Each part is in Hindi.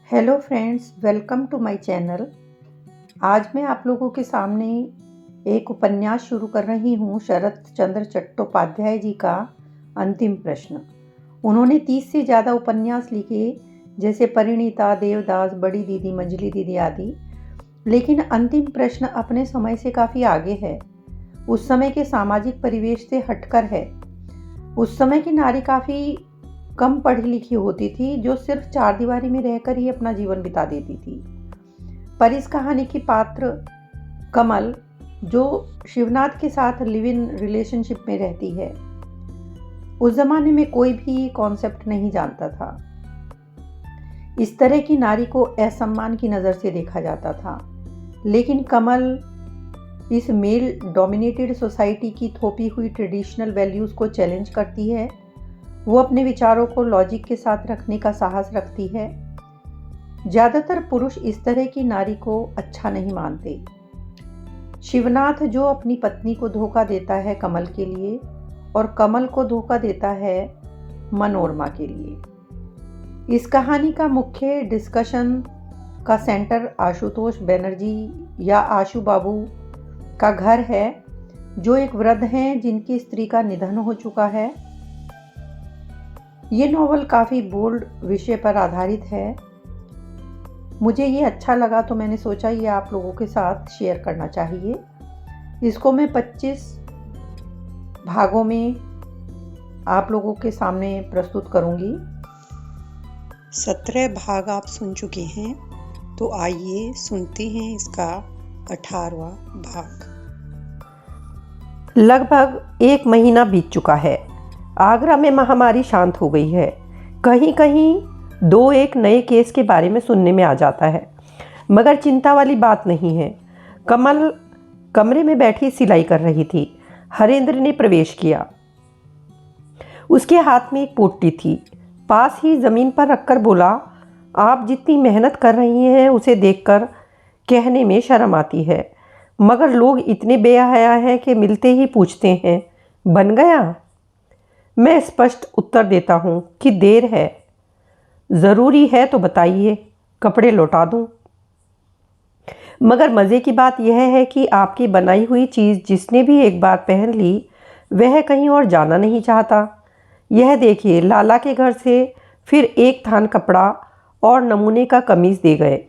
Hello friends, welcome to my channel. आज मैं आप लोगों के सामने एक उपन्यास शुरू कर रही हूँ, शरत चंद्र चट्टोपाध्याय जी का अंतिम प्रश्न। उन्होंने 30 से ज़्यादा उपन्यास लिखे, जैसे परिणीता, देवदास, बड़ी दीदी, मंजली दीदी आदि। लेकिन अंतिम प्रश्न अपने समय से काफ़ी आगे है, उस समय के सामाजिक परिवेश से हटकर है। उस समय की नारी काफ़ी कम पढ़ी लिखी होती थी, जो सिर्फ चार दीवारी में रहकर ही अपना जीवन बिता देती थी। पर इस कहानी की पात्र कमल, जो शिवनाथ के साथ लिव इन रिलेशनशिप में रहती है, उस जमाने में कोई भी कॉन्सेप्ट नहीं जानता था। इस तरह की नारी को असम्मान की नज़र से देखा जाता था। लेकिन कमल इस मेल डोमिनेटेड सोसाइटी की थोपी हुई ट्रेडिशनल वैल्यूज़ को चैलेंज करती है। वो अपने विचारों को लॉजिक के साथ रखने का साहस रखती है। ज़्यादातर पुरुष इस तरह की नारी को अच्छा नहीं मानते। शिवनाथ, जो अपनी पत्नी को धोखा देता है कमल के लिए, और कमल को धोखा देता है मनोरमा के लिए। इस कहानी का मुख्य डिस्कशन का सेंटर आशुतोष बनर्जी या आशु बाबू का घर है, जो एक वृद्ध हैं जिनकी स्त्री का निधन हो चुका है। ये नॉवल काफ़ी बोल्ड विषय पर आधारित है। मुझे ये अच्छा लगा तो मैंने सोचा ये आप लोगों के साथ शेयर करना चाहिए। इसको मैं 25 भागों में आप लोगों के सामने प्रस्तुत करूंगी। 17 भाग आप सुन चुके हैं, तो आइए सुनते हैं इसका 18वां भाग। लगभग 1 महीना बीत चुका है। आगरा में महामारी शांत हो गई है। कहीं कहीं 2-1 नए केस के बारे में सुनने में आ जाता है, मगर चिंता वाली बात नहीं है। कमल कमरे में बैठी सिलाई कर रही थी। हरेंद्र ने प्रवेश किया। उसके हाथ में एक पोटली थी। पास ही ज़मीन पर रखकर बोला, आप जितनी मेहनत कर रही हैं उसे देखकर कहने में शर्म आती है, मगर लोग इतने बेहया हैं कि मिलते ही पूछते हैं, बन गया? मैं स्पष्ट उत्तर देता हूँ कि देर है। ज़रूरी है तो बताइए, कपड़े लौटा दूँ? मगर मज़े की बात यह है कि आपकी बनाई हुई चीज़ जिसने भी एक बार पहन ली, वह कहीं और जाना नहीं चाहता। यह देखिए, लाला के घर से फिर एक थान कपड़ा और नमूने का कमीज़ दे गए।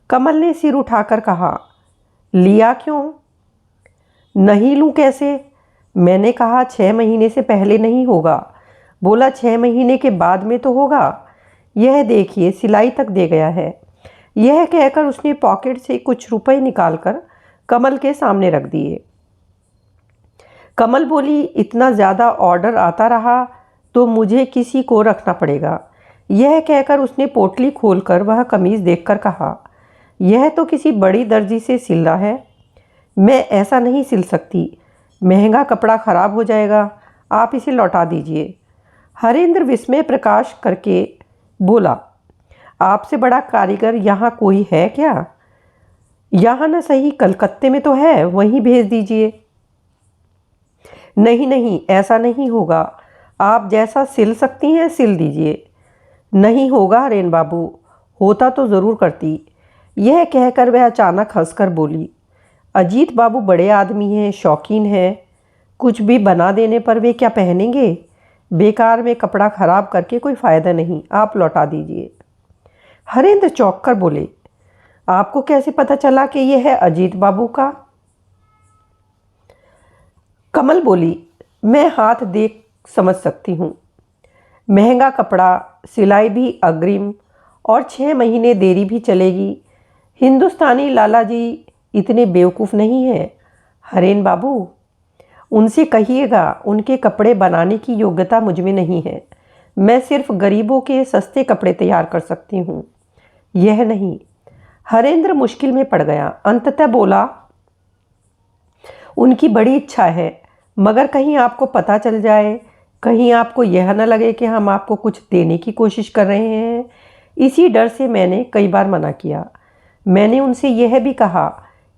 कमल ने सिर उठाकर कहा, लिया क्यों? नहीं लूँ कैसे? मैंने कहा 6 महीने से पहले नहीं होगा। बोला 6 महीने के बाद में तो होगा। यह देखिए, सिलाई तक दे गया है। यह कहकर उसने पॉकेट से कुछ रुपए निकालकर कमल के सामने रख दिए। कमल बोली, इतना ज़्यादा ऑर्डर आता रहा तो मुझे किसी को रखना पड़ेगा। यह कहकर उसने पोटली खोलकर वह कमीज़ देखकर कहा, यह तो किसी बड़ी दर्जी से सिला है। मैं ऐसा नहीं सिल सकती, महंगा कपड़ा ख़राब हो जाएगा। आप इसे लौटा दीजिए। हरेंद्र विस्मय प्रकाश करके बोला, आपसे बड़ा कारीगर यहाँ कोई है क्या? यहाँ न सही कलकत्ते में तो है, वहीं भेज दीजिए। नहीं नहीं, ऐसा नहीं होगा। आप जैसा सिल सकती हैं सिल दीजिए। नहीं होगा हरेन बाबू, होता तो ज़रूर करती। यह कहकर वह अचानक हंसकर बोली, अजीत बाबू बड़े आदमी हैं, शौकीन हैं। कुछ भी बना देने पर वे क्या पहनेंगे? बेकार में कपड़ा ख़राब करके कोई फ़ायदा नहीं, आप लौटा दीजिए। हरेंद्र चौंक कर बोले, आपको कैसे पता चला कि यह है अजीत बाबू का? कमल बोली, मैं हाथ देख समझ सकती हूँ। महंगा कपड़ा, सिलाई भी अग्रिम, और 6 महीने देरी भी चलेगी। हिंदुस्तानी लाला जी इतने बेवकूफ़ नहीं हैं। हरेन बाबू, उनसे कहिएगा, उनके कपड़े बनाने की योग्यता मुझ में नहीं है। मैं सिर्फ गरीबों के सस्ते कपड़े तैयार कर सकती हूँ, यह नहीं। हरेंद्र मुश्किल में पड़ गया। अंततः बोला, उनकी बड़ी इच्छा है, मगर कहीं आपको पता चल जाए, कहीं आपको यह न लगे कि हम आपको कुछ देने की कोशिश कर रहे हैं। इसी डर से मैंने कई बार मना किया। मैंने उनसे यह भी कहा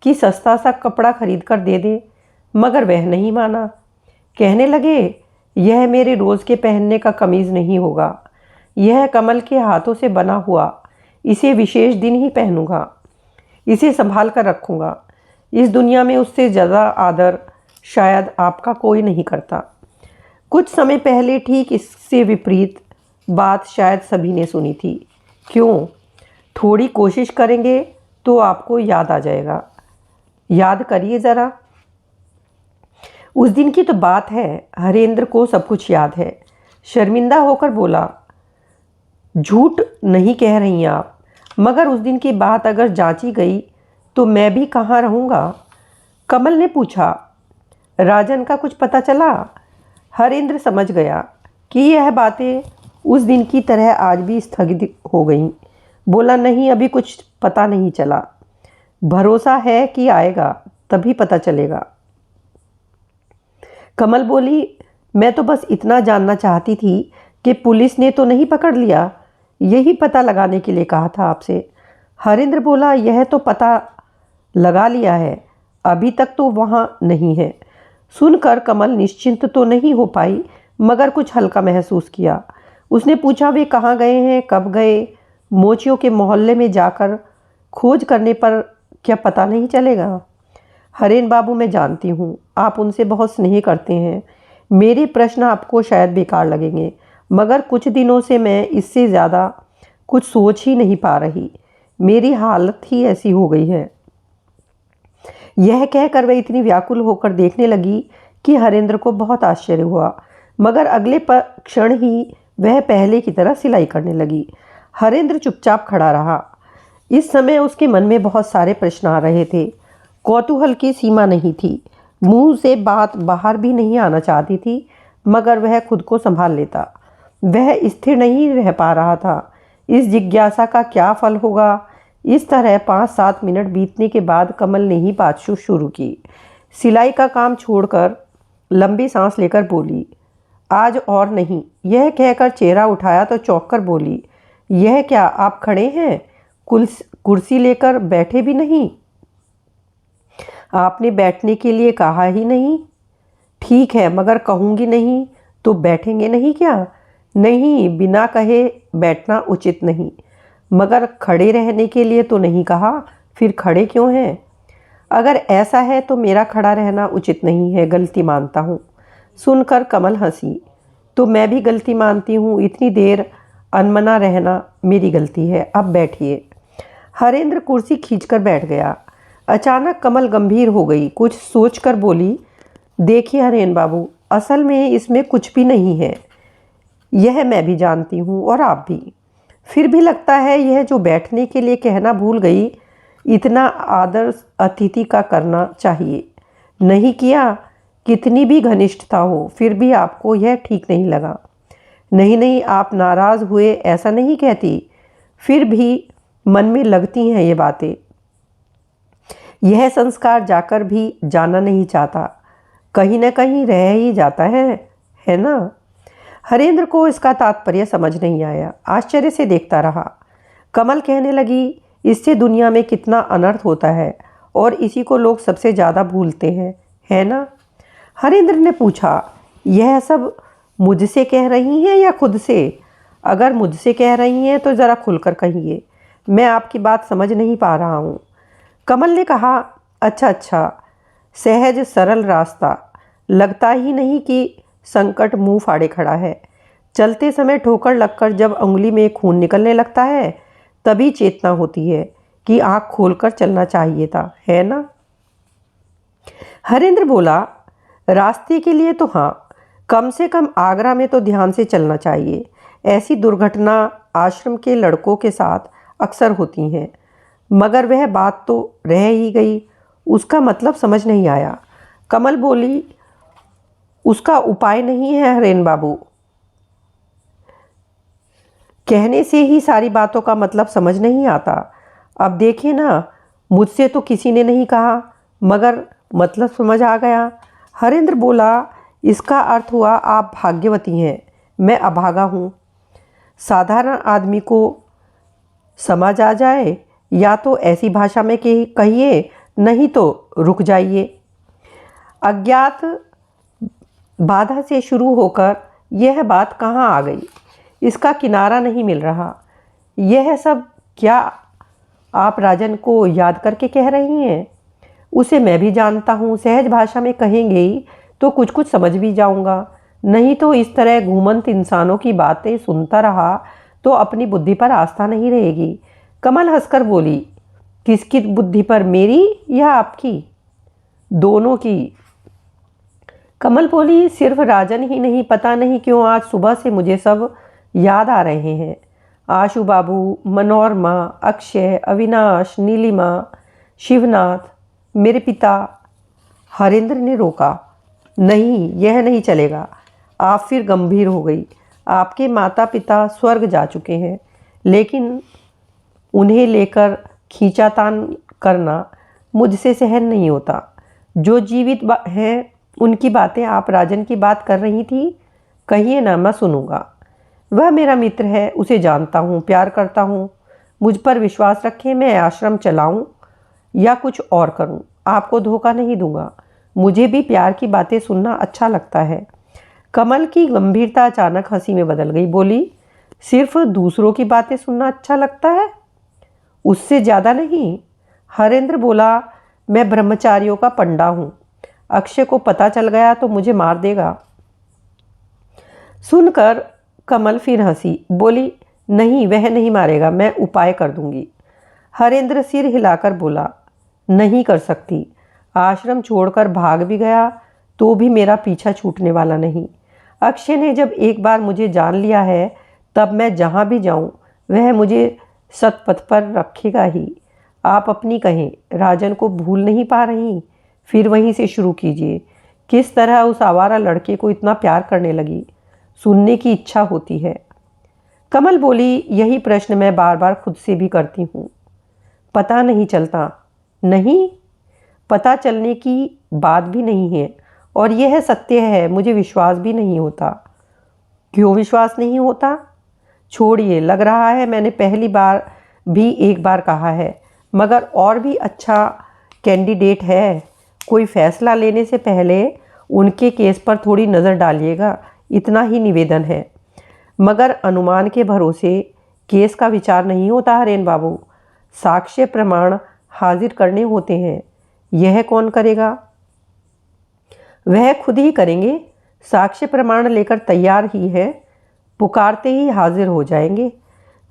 कि सस्ता सा कपड़ा खरीद कर दे दें, मगर वह नहीं माना। कहने लगे, यह मेरे रोज़ के पहनने का कमीज़ नहीं होगा। यह कमल के हाथों से बना हुआ इसे विशेष दिन ही पहनूंगा, इसे संभाल कर रखूंगा। इस दुनिया में उससे ज़्यादा आदर शायद आपका कोई नहीं करता। कुछ समय पहले ठीक इससे विपरीत बात शायद सभी ने सुनी थी। क्यों? थोड़ी कोशिश करेंगे तो आपको याद आ जाएगा। याद करिए ज़रा। उस दिन की तो बात है। हरेंद्र को सब कुछ याद है। शर्मिंदा होकर बोला, झूठ नहीं कह रही आप, मगर उस दिन की बात अगर जांची गई तो मैं भी कहाँ रहूँगा? कमल ने पूछा। राजन का कुछ पता चला? हरेंद्र समझ गया कि यह बातें उस दिन की तरह आज भी स्थगित हो गईं। बोला, नहीं, अभी कुछ पता नहीं चला। भरोसा है कि आएगा, तभी पता चलेगा। कमल बोली, मैं तो बस इतना जानना चाहती थी कि पुलिस ने तो नहीं पकड़ लिया। यही पता लगाने के लिए कहा था आपसे। हरेंद्र बोला, यह तो पता लगा लिया है, अभी तक तो वहाँ नहीं है। सुनकर कमल निश्चिंत तो नहीं हो पाई, मगर कुछ हल्का महसूस किया। उसने पूछा, वे कहाँ गए हैं, कब गए? मोचियों के मोहल्ले में जाकर खोज करने पर क्या पता नहीं चलेगा? हरेन बाबू, मैं जानती हूँ आप उनसे बहुत स्नेह करते हैं। मेरे प्रश्न आपको शायद बेकार लगेंगे, मगर कुछ दिनों से मैं इससे ज़्यादा कुछ सोच ही नहीं पा रही। मेरी हालत ही ऐसी हो गई है। यह कहकर वह इतनी व्याकुल होकर देखने लगी कि हरेंद्र को बहुत आश्चर्य हुआ, मगर अगले क्षण ही वह पहले की तरह सिलाई करने लगी। हरेंद्र चुपचाप खड़ा रहा। इस समय उसके मन में बहुत सारे प्रश्न आ रहे थे। कौतूहल की सीमा नहीं थी। मुंह से बात बाहर भी नहीं आना चाहती थी, मगर वह खुद को संभाल लेता। वह स्थिर नहीं रह पा रहा था। इस जिज्ञासा का क्या फल होगा? इस तरह 5-7 मिनट बीतने के बाद कमल ने ही बात शुरू की। सिलाई का काम छोड़कर लंबी सांस लेकर बोली, आज और नहीं। यह कहकर चेहरा उठाया तो चौंक कर बोली, यह क्या, आप खड़े हैं? कुर्सी लेकर बैठे भी नहीं? आपने बैठने के लिए कहा ही नहीं। ठीक है, मगर कहूँगी नहीं तो बैठेंगे नहीं क्या? नहीं, बिना कहे बैठना उचित नहीं। मगर खड़े रहने के लिए तो नहीं कहा, फिर खड़े क्यों हैं? अगर ऐसा है तो मेरा खड़ा रहना उचित नहीं है, गलती मानता हूँ। सुनकर कमल हंसी। तो मैं भी गलती मानती हूँ, इतनी देर अनमना रहना मेरी गलती है। अब बैठिए। हरेंद्र कुर्सी खींचकर बैठ गया। अचानक कमल गंभीर हो गई। कुछ सोचकर बोली, देखिए हरेन बाबू, असल में इसमें कुछ भी नहीं है। यह मैं भी जानती हूँ और आप भी। फिर भी लगता है यह जो बैठने के लिए कहना भूल गई, इतना आदर अतिथि का करना चाहिए। नहीं किया, कितनी भी घनिष्ठता हो, फिर भी आपको यह ठीक नहीं लगा। नहीं नहीं, आप नाराज़ हुए ऐसा नहीं कहती, फिर भी मन में लगती हैं ये बातें। यह संस्कार जाकर भी जाना नहीं चाहता, कहीं न कहीं रह ही जाता है ना? हरेंद्र को इसका तात्पर्य समझ नहीं आया। आश्चर्य से देखता रहा। कमल कहने लगी, इससे दुनिया में कितना अनर्थ होता है और इसी को लोग सबसे ज़्यादा भूलते हैं, है ना? हरेंद्र ने पूछा, यह सब मुझसे कह रही हैं या खुद से? अगर मुझसे कह रही हैं तो ज़रा खुलकर कहिए, मैं आपकी बात समझ नहीं पा रहा हूँ। कमल ने कहा, अच्छा, सहज सरल रास्ता, लगता ही नहीं कि संकट मुंह फाड़े खड़ा है। चलते समय ठोकर लगकर जब उंगली में खून निकलने लगता है, तभी चेतना होती है कि आँख खोलकर चलना चाहिए था, है ना? हरेंद्र बोला, रास्ते के लिए तो हाँ, कम से कम आगरा में तो ध्यान से चलना चाहिए। ऐसी दुर्घटना आश्रम के लड़कों के साथ अक्सर होती हैं। मगर वह बात तो रह ही गई, उसका मतलब समझ नहीं आया। कमल बोली, उसका उपाय नहीं है हरेन बाबू। कहने से ही सारी बातों का मतलब समझ नहीं आता। अब देखिए ना, मुझसे तो किसी ने नहीं कहा, मगर मतलब समझ आ गया। हरेंद्र बोला, इसका अर्थ हुआ आप भाग्यवती हैं, मैं अभागा हूँ। साधारण आदमी को समझ आ जाए या तो ऐसी भाषा में कहिए, नहीं तो रुक जाइए। अज्ञात बाधा से शुरू होकर यह बात कहाँ आ गई, इसका किनारा नहीं मिल रहा। यह सब क्या आप राजन को याद करके कह रही हैं? उसे मैं भी जानता हूँ, सहज भाषा में कहेंगे ही तो कुछ कुछ समझ भी जाऊँगा, नहीं तो इस तरह घूमंत इंसानों की बातें सुनता रहा तो अपनी बुद्धि पर आस्था नहीं रहेगी। कमल हंसकर बोली, किसकी बुद्धि पर, मेरी या आपकी? दोनों की। कमल बोली, सिर्फ राजन ही नहीं, पता नहीं क्यों आज सुबह से मुझे सब याद आ रहे हैं। आशु बाबू, मनोरमा, अक्षय, अविनाश, नीलिमा, शिवनाथ, मेरे पिता। हरेंद्र ने रोका, नहीं यह नहीं चलेगा। आप फिर गंभीर हो गई। आपके माता पिता स्वर्ग जा चुके हैं, लेकिन उन्हें लेकर खींचातान करना मुझसे सहन नहीं होता। जो जीवित हैं उनकी बातें आप राजन की बात कर रही थी, कहिए ना, मैं सुनूंगा। वह मेरा मित्र है, उसे जानता हूँ, प्यार करता हूँ। मुझ पर विश्वास रखें, मैं आश्रम चलाऊँ या कुछ और करूँ, आपको धोखा नहीं दूंगा। मुझे भी प्यार की बातें सुनना अच्छा लगता है। कमल की गंभीरता अचानक हंसी में बदल गई। बोली, सिर्फ दूसरों की बातें सुनना अच्छा लगता है, उससे ज़्यादा नहीं? हरेंद्र बोला, मैं ब्रह्मचारियों का पंडा हूँ, अक्षय को पता चल गया तो मुझे मार देगा। सुनकर कमल फिर हंसी, बोली, नहीं वह नहीं मारेगा, मैं उपाय कर दूंगी। हरेंद्र सिर हिलाकर बोला, नहीं कर सकती। आश्रम छोड़कर भाग भी गया तो भी मेरा पीछा छूटने वाला नहीं। अक्षय ने जब एक बार मुझे जान लिया है, तब मैं जहाँ भी जाऊँ वह मुझे सतपथ पर रखेगा ही। आप अपनी कहें, राजन को भूल नहीं पा रही? फिर वहीं से शुरू कीजिए। किस तरह उस आवारा लड़के को इतना प्यार करने लगी, सुनने की इच्छा होती है। कमल बोली, यही प्रश्न मैं बार बार खुद से भी करती हूँ। पता नहीं चलता। नहीं, पता चलने की बात भी नहीं है, और यह सत्य है, मुझे विश्वास भी नहीं होता। क्यों विश्वास नहीं होता? छोड़िए, लग रहा है मैंने पहली बार भी एक बार कहा है, मगर और भी अच्छा कैंडिडेट है। कोई फैसला लेने से पहले उनके केस पर थोड़ी नज़र डालिएगा, इतना ही निवेदन है। मगर अनुमान के भरोसे केस का विचार नहीं होता हरेन बाबू, साक्ष्य प्रमाण हाजिर करने होते हैं। यह कौन करेगा? वह खुद ही करेंगे। साक्ष्य प्रमाण लेकर तैयार ही है, पुकारते ही हाजिर हो जाएंगे।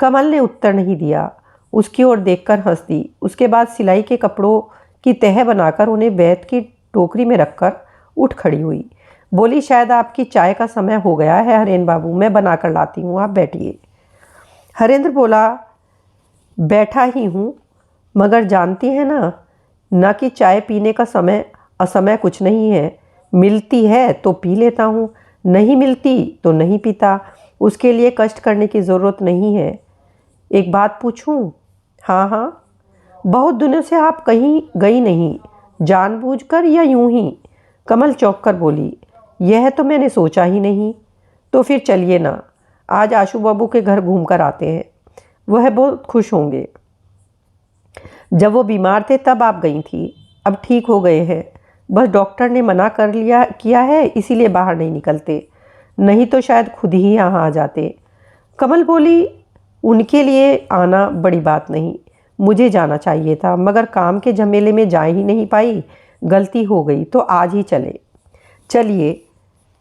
कमल ने उत्तर नहीं दिया, उसकी ओर देखकर हंस दी। उसके बाद सिलाई के कपड़ों की तह बनाकर उन्हें बैत की टोकरी में रखकर उठ खड़ी हुई। बोली, शायद आपकी चाय का समय हो गया है हरेन बाबू, मैं बना कर लाती हूँ, आप बैठिए। हरेंद्र बोला, बैठा ही हूँ, मगर जानती है ना कि चाय पीने का समय असमय कुछ नहीं है। मिलती है तो पी लेता हूँ, नहीं मिलती तो नहीं पीता। उसके लिए कष्ट करने की ज़रूरत नहीं है। एक बात पूछूं? हाँ हाँ। बहुत दिनों से आप कहीं गई नहीं, जानबूझकर या यूं ही? कमल चौंक कर बोली, यह तो मैंने सोचा ही नहीं। तो फिर चलिए ना, आज आशु बाबू के घर घूम कर आते हैं, वह बहुत खुश होंगे। जब वो बीमार थे तब आप गई थी, अब ठीक हो गए हैं। बस डॉक्टर ने मना किया है, इसीलिए बाहर नहीं निकलते, नहीं तो शायद खुद ही यहाँ आ जाते। कमल बोली, उनके लिए आना बड़ी बात नहीं, मुझे जाना चाहिए था, मगर काम के झमेले में जा ही नहीं पाई। गलती हो गई, तो आज ही चलिए,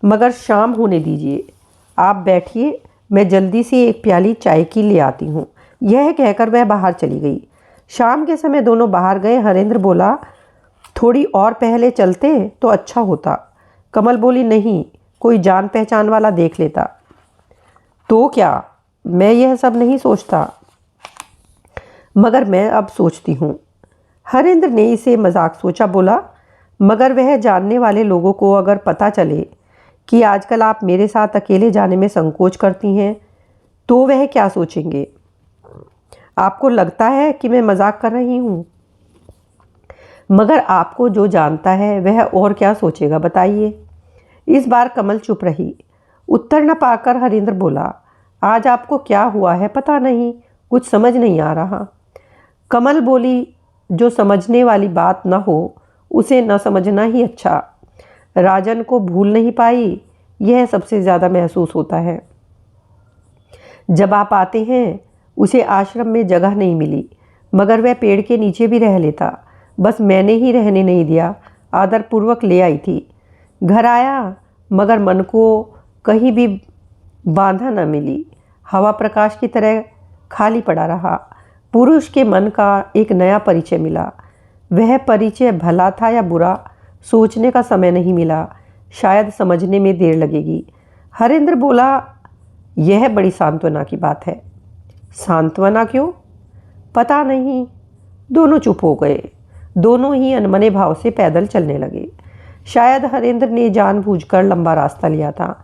मगर शाम होने दीजिए। आप बैठिए, मैं जल्दी से एक प्याली चाय की ले आती हूँ। यह कहकर वह बाहर चली गई। शाम के समय दोनों बाहर गए। हरेंद्र बोला, थोड़ी और पहले चलते तो अच्छा होता। कमल बोली, नहीं, कोई जान पहचान वाला देख लेता। तो क्या, मैं यह सब नहीं सोचता, मगर मैं अब सोचती हूँ। हरेंद्र ने इसे मजाक सोचा। बोला, मगर वह जानने वाले लोगों को अगर पता चले कि आजकल आप मेरे साथ अकेले जाने में संकोच करती हैं, तो वह क्या सोचेंगे? आपको लगता है कि मैं मजाक कर रही हूँ? मगर आपको जो जानता है वह और क्या सोचेगा, बताइए। इस बार कमल चुप रही। उत्तर न पाकर हरेंद्र बोला, आज आपको क्या हुआ है पता नहीं, कुछ समझ नहीं आ रहा। कमल बोली, जो समझने वाली बात न हो उसे न समझना ही अच्छा। राजन को भूल नहीं पाई, यह सबसे ज़्यादा महसूस होता है। जब आप आते हैं उसे आश्रम में जगह नहीं मिली, मगर वह पेड़ के नीचे भी रह लेता, बस मैंने ही रहने नहीं दिया, आदरपूर्वक ले आई थी। घर आया मगर मन को कहीं भी बांधा न मिली, हवा प्रकाश की तरह खाली पड़ा रहा। पुरुष के मन का एक नया परिचय मिला। वह परिचय भला था या बुरा, सोचने का समय नहीं मिला, शायद समझने में देर लगेगी। हरेंद्र बोला, यह बड़ी सांत्वना की बात है। सांत्वना क्यों? पता नहीं। दोनों चुप हो गए। दोनों ही अनमने भाव से पैदल चलने लगे। शायद हरेंद्र ने जानबूझकर लंबा रास्ता लिया था।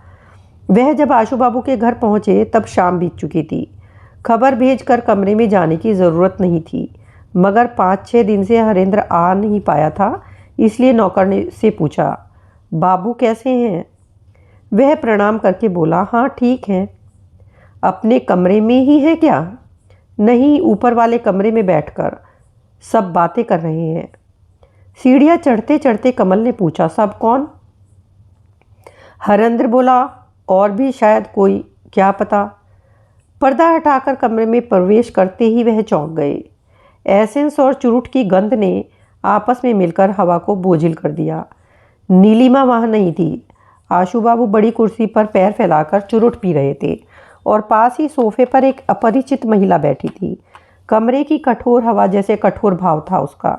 वह जब आशु बाबू के घर पहुंचे तब शाम बीत चुकी थी। खबर भेजकर कमरे में जाने की ज़रूरत नहीं थी, मगर 5-6 दिन से हरेंद्र आ नहीं पाया था, इसलिए नौकर ने से पूछा, बाबू कैसे हैं? वह प्रणाम करके बोला, हाँ ठीक हैं। अपने कमरे में ही है क्या? नहीं, ऊपर वाले कमरे में बैठकर सब बातें कर रहे हैं। सीढ़ियाँ चढ़ते चढ़ते कमल ने पूछा, सब कौन? हरेंद्र बोला, और भी शायद कोई, क्या पता। पर्दा हटाकर कमरे में प्रवेश करते ही वह चौंक गए। एसेंस और चुरुट की गंध ने आपस में मिलकर हवा को बोझिल कर दिया। नीलिमा वहाँ नहीं थी। आशु बाबू बड़ी कुर्सी पर पैर फैलाकर चुरुट पी रहे थे और पास ही सोफे पर एक अपरिचित महिला बैठी थी। कमरे की कठोर हवा जैसे कठोर भाव था उसका।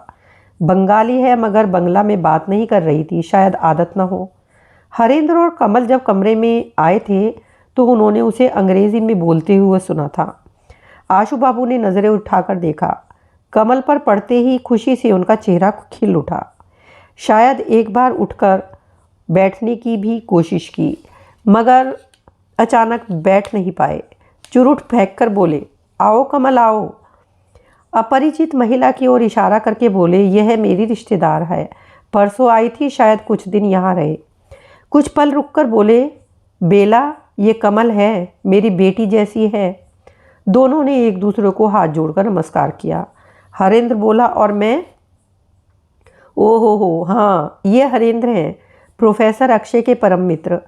बंगाली है मगर बंगला में बात नहीं कर रही थी, शायद आदत न हो। हरेंद्र और कमल जब कमरे में आए थे तो उन्होंने उसे अंग्रेजी में बोलते हुए सुना था। आशु बाबू ने नज़रें उठाकर देखा। कमल पर पड़ते ही खुशी से उनका चेहरा खिल उठा। शायद एक बार उठकर बैठने की भी कोशिश की, मगर अचानक बैठ नहीं पाए। चुरुट फेंककर बोले, आओ कमल आओ। अपरिचित महिला की ओर इशारा करके बोले, यह मेरी रिश्तेदार है, परसों आई थी, शायद कुछ दिन यहाँ रहे। कुछ पल रुककर बोले, बेला, ये कमल है, मेरी बेटी जैसी है। दोनों ने एक दूसरे को हाथ जोड़कर नमस्कार किया। हरेंद्र बोला, और मैं? ओहो हो, हाँ, ये हरेंद्र हैं, प्रोफेसर अक्षय के परम मित्र।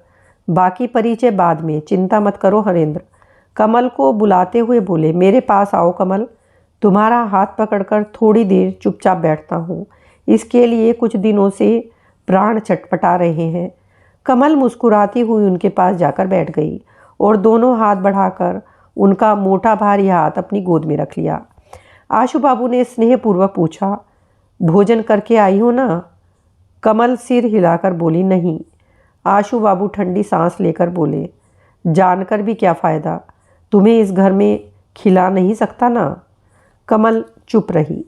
बाकी परिचय बाद में, चिंता मत करो। हरेंद्र कमल को बुलाते हुए बोले, मेरे पास आओ कमल, तुम्हारा हाथ पकड़कर थोड़ी देर चुपचाप बैठता हूँ, इसके लिए कुछ दिनों से प्राण छटपटा रहे हैं। कमल मुस्कुराती हुई उनके पास जाकर बैठ गई और दोनों हाथ बढ़ाकर उनका मोटा भारी हाथ अपनी गोद में रख लिया। आशु बाबू ने स्नेहपूर्वक पूछा, भोजन करके आई हो ना? कमल सिर हिलाकर बोली, नहीं। आशु बाबू ठंडी सांस लेकर बोले, जानकर भी क्या फ़ायदा, तुम्हें इस घर में खिला नहीं सकता ना। कमल चुप रही।